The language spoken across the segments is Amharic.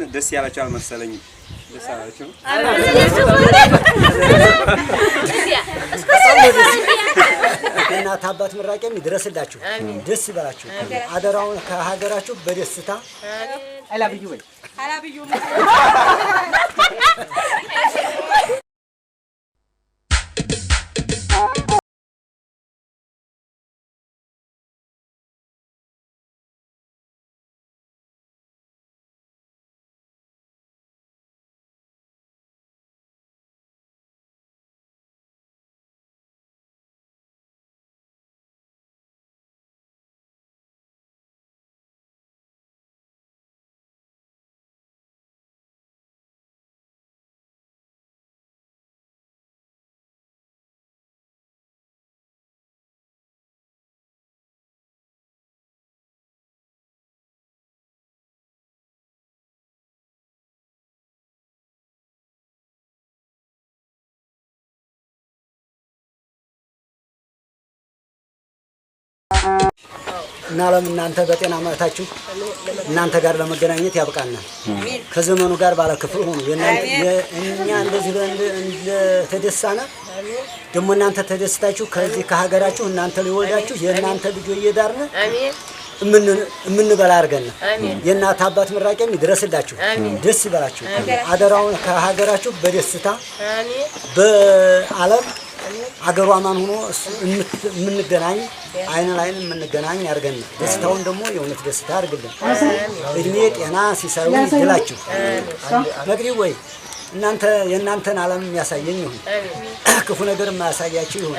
ደስ ያላችሁ አልመሰለኝም። ደስ ያላችሁ እናት አባት ምራቄም ይድረስላችሁ ደስ ይበላችሁ አደራውን ከሀገራችሁ በደስታ አላብዩ ወይ አላብዩ እናለም እናንተ በጤና ማታችሁ እናንተ ጋር ለመገናኘት ያብቃና ከዘመኑ ጋር ባለክፍል ሆኑ የኛ እንደዚህ ተደሳና ደሞ እናንተ ተደስታችሁ ከዚህ ከሀገራችሁ እናንተ ሊወልዳችሁ የእናንተ ልጅ ይየዳርነ ምን በላ አርገና የእናት አባት ምራቄም ይድረስላችሁ ደስ ይበላችሁ አደራውን ከሀገራችሁ በደስታ በአለም አገሩ አማን ሆኖ ምንገናኝ አይን ላይን ምንገናኝ ያርገን ደስታውን ደግሞ የእውነት ደስታ አርግልን እድሜ ጤና ሲሳዩ ይድላችሁ መግሪ ወይ እናንተ የእናንተን ዓለም የሚያሳየኝ ይሁን ክፉ ነገር የማያሳያችሁ ይሁን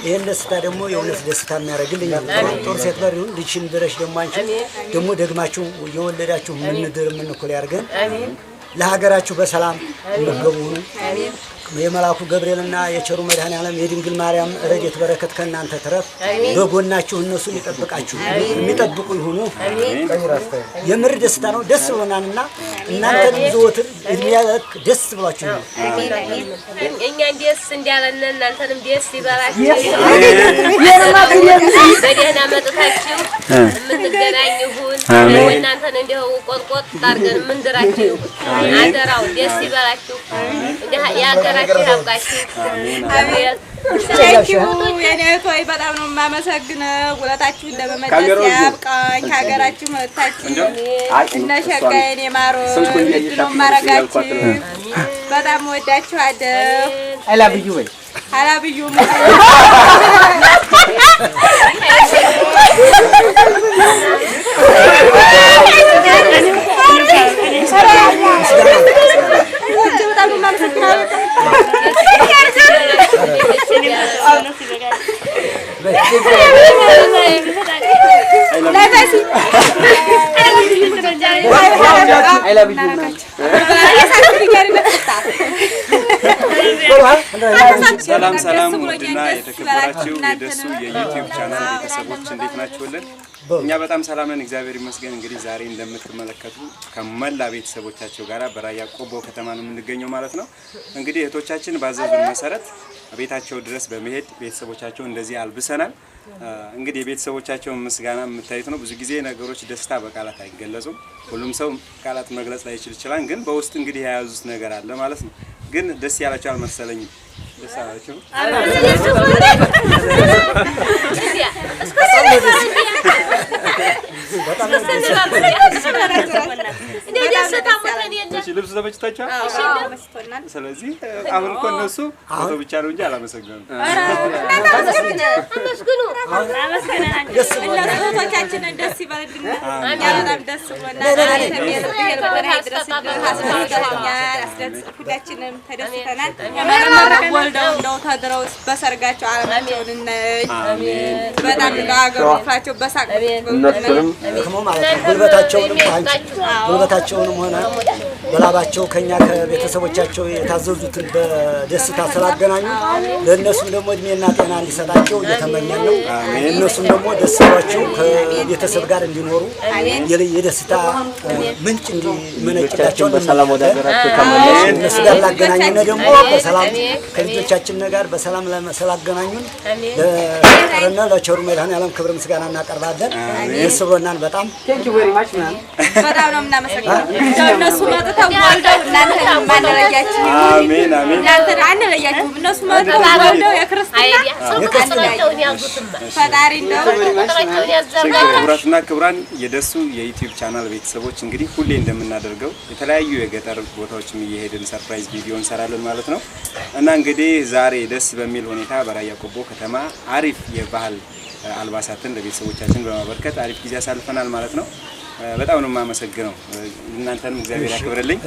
ይሄን ደስታ ደግሞ የእውነት ደስታ የሚያረግልኝ ጦር ሴት በር ይሁን ልጅሽን ድረሽ ደግሞ አንቺ ደግሞ ደግማችሁ የወለዳችሁ ምንድር ምንኩል ያርገን ለሀገራችሁ በሰላም እንገቡ አሜን የመላኩ ገብርኤልና የቸሩ መድኃኔዓለም የድንግል ማርያም ረድኤት በረከት ከእናንተ ተረፍ በጎናችሁ እነሱ ይጠብቃችሁ የሚጠብቁ ይሁኑ የምር ደስታ ነው ደስ ብሎናልና እናንተ ዘወትር እድሜያክ ደስ ብሏችሁ አሜን እኛ ደስ እንዲያለን እናንተንም ደስ ይበላችሁ በደህና መጥታችሁ የምንገናኝ ይሁን እናንተን እንደው ቆጥቆጥ ታርገን ምንድራችሁ አደራው ደስ ይበላችሁ ያገራችሁ ያብቃችሁ አሜን ታንኪዩ የኔ ሆይ በጣም ነው የማመሰግነው ውለታችሁን ለመመለስ ያብቃኝ ከሀገራችሁ መጥታችሁ እነ ሸጋዬን የማሮን ነው ማረጋችሁ በጣም ወዳችኋለሁ አላብዩ ወይ አላብዩ ሰላም ሰላም ውድና የተከበራችሁ የደሱ የዩቲዩብ ቻናል ቤተሰቦች እንዴት ናችሁልን? እኛ በጣም ሰላም ነን እግዚአብሔር ይመስገን። እንግዲህ ዛሬ እንደምትመለከቱ ከመላ ቤተሰቦቻቸው ጋራ በራያ ቆቦ ከተማ ነው የምንገኘው ማለት ነው። እንግዲህ እህቶቻችን ባዘዙን መሰረት ቤታቸው ድረስ በመሄድ ቤተሰቦቻቸው እንደዚህ አልብሰናል። እንግዲህ የቤተሰቦቻቸውን ምስጋና የምታዩት ነው። ብዙ ጊዜ ነገሮች ደስታ በቃላት አይገለጹም። ሁሉም ሰው ቃላት መግለጽ ላይችል ይችላል፣ ግን በውስጥ እንግዲህ የያዙት ነገር አለ ማለት ነው። ግን ደስ ያላችሁ አልመሰለኝም። ደስ ያላችሁ ልብስ ተመችቷቸዋል። ስለዚህ አሁን እኮ እነሱ ፎቶ ብቻ ነው እንጂ አላመሰግኑም። እህቶቻችንን ደስ ይበልልን። በጣም ደስ ብሎናል። ሁላችንም ተደስተናል። ወልደው እንደው ተድረው በሰርጋቸው ዓለማቸውን እናይ። በጣም ለሀገሩ ፍራቸው በሳቅ ጉልበታቸውንም ሆነ በላባቸው ከኛ ከቤተሰቦቻቸው የታዘዙትን በደስታ ስላገናኙ ለእነሱም ደግሞ እድሜና ጤና እንዲሰጣቸው እየተመኘን ነው። እነሱም ደግሞ ደስ ብሏቸው ከቤተሰብ ጋር እንዲኖሩ የደስታ ምንጭ እንዲመነጭላቸው በሰላም ወደ ሀገራቸው ተመለሱ። እነሱ ጋር ላገናኙን ደግሞ በሰላም ከልጆቻችን ጋር በሰላም ስላገናኙን ለፈጠረና ለቸሩ መድኃኔዓለም ክብር ምስጋና እናቀርባለን። ደስ ብሎናል በጣም በጣም ነው የምናመሰግነው። እነሱ መጥተው ወልደው እናንተ ማንለያችሁ። አሜን አሜን። እናንተ አንለያችሁም። እነሱ መጥተው ወልደው የክርስትና ፈጣሪ እንደው ክቡራትና ክቡራን የደሱ የዩቲዩብ ቻናል ቤተሰቦች እንግዲህ ሁሌ እንደምናደርገው የተለያዩ የገጠር ቦታዎችም እየሄድን ሰርፕራይዝ ቪዲዮ እንሰራለን ማለት ነው እና እንግዲህ ዛሬ ደስ በሚል ሁኔታ በራያ ቆቦ ከተማ አሪፍ የባህል አልባሳትን ለቤተሰቦቻችን በማበርከት አሪፍ ጊዜ አሳልፈናል ማለት ነው። በጣም ነው የማመሰግነው። እናንተንም እግዚአብሔር ያክብርልኝ።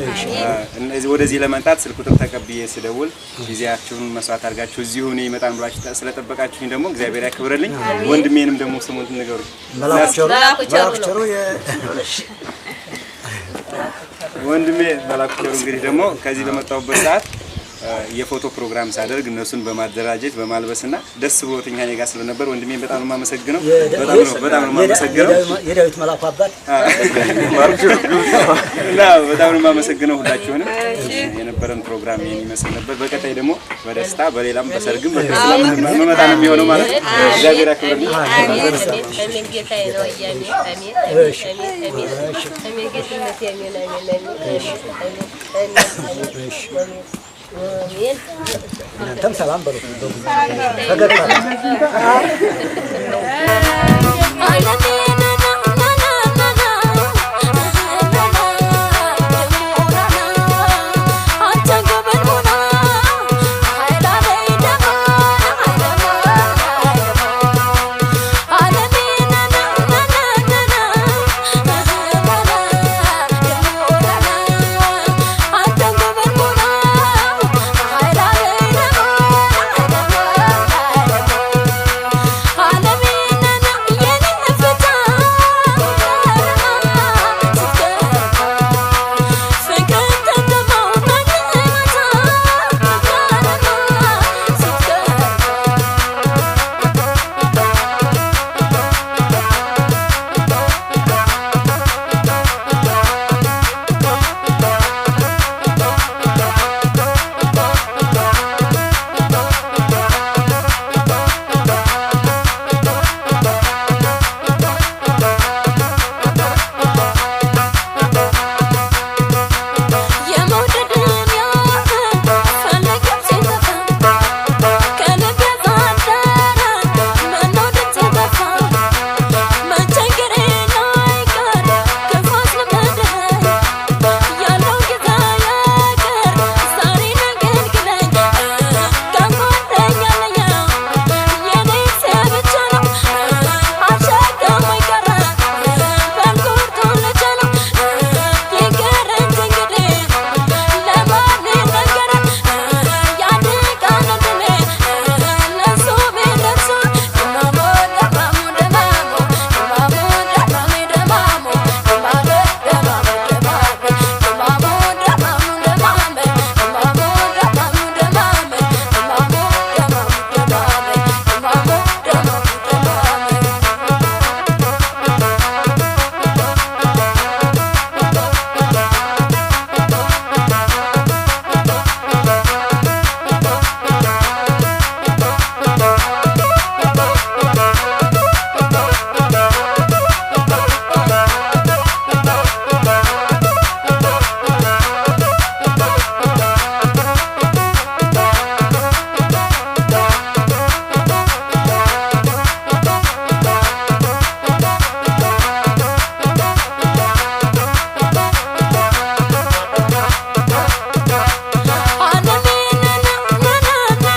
ወደዚህ ለመምጣት ስልክ ቁጥር ተቀብዬ ስደውል ጊዜያችሁን መስዋዕት አድርጋችሁ እዚሁ እኔ ይመጣን ብላችሁ ስለጠበቃችሁኝ ደግሞ እግዚአብሔር ያክብርልኝ። ወንድሜንም ደግሞ ስሙን ንገሩኝ። ወንድሜ መላኩ ቸሩ እንግዲህ ደግሞ ከዚህ በመጣሁበት ሰዓት የፎቶ ፕሮግራም ሳደርግ እነሱን በማደራጀት በማልበስና ደስ ብሎትኛ እኔ ጋር ስለነበር ወንድሜ በጣም ነው የማመሰግነው። በጣም ነው የማመሰግነው። የዳዊት መላኩ አባት እና በጣም ነው የማመሰግነው ሁላችሁንም። የነበረን ፕሮግራም ይሄን ይመስል ነበር። በቀጣይ ደግሞ በደስታ በሌላም በሰርግም በክርስቲያንም መመጣ ነው የሚሆነው ማለት ነው። እግዚአብሔር ያክብርልኝ። አሜን። ጌታዬ ነው ያሜ አሜን አሜን እናንተም ሰላም በሉ ፈገግታ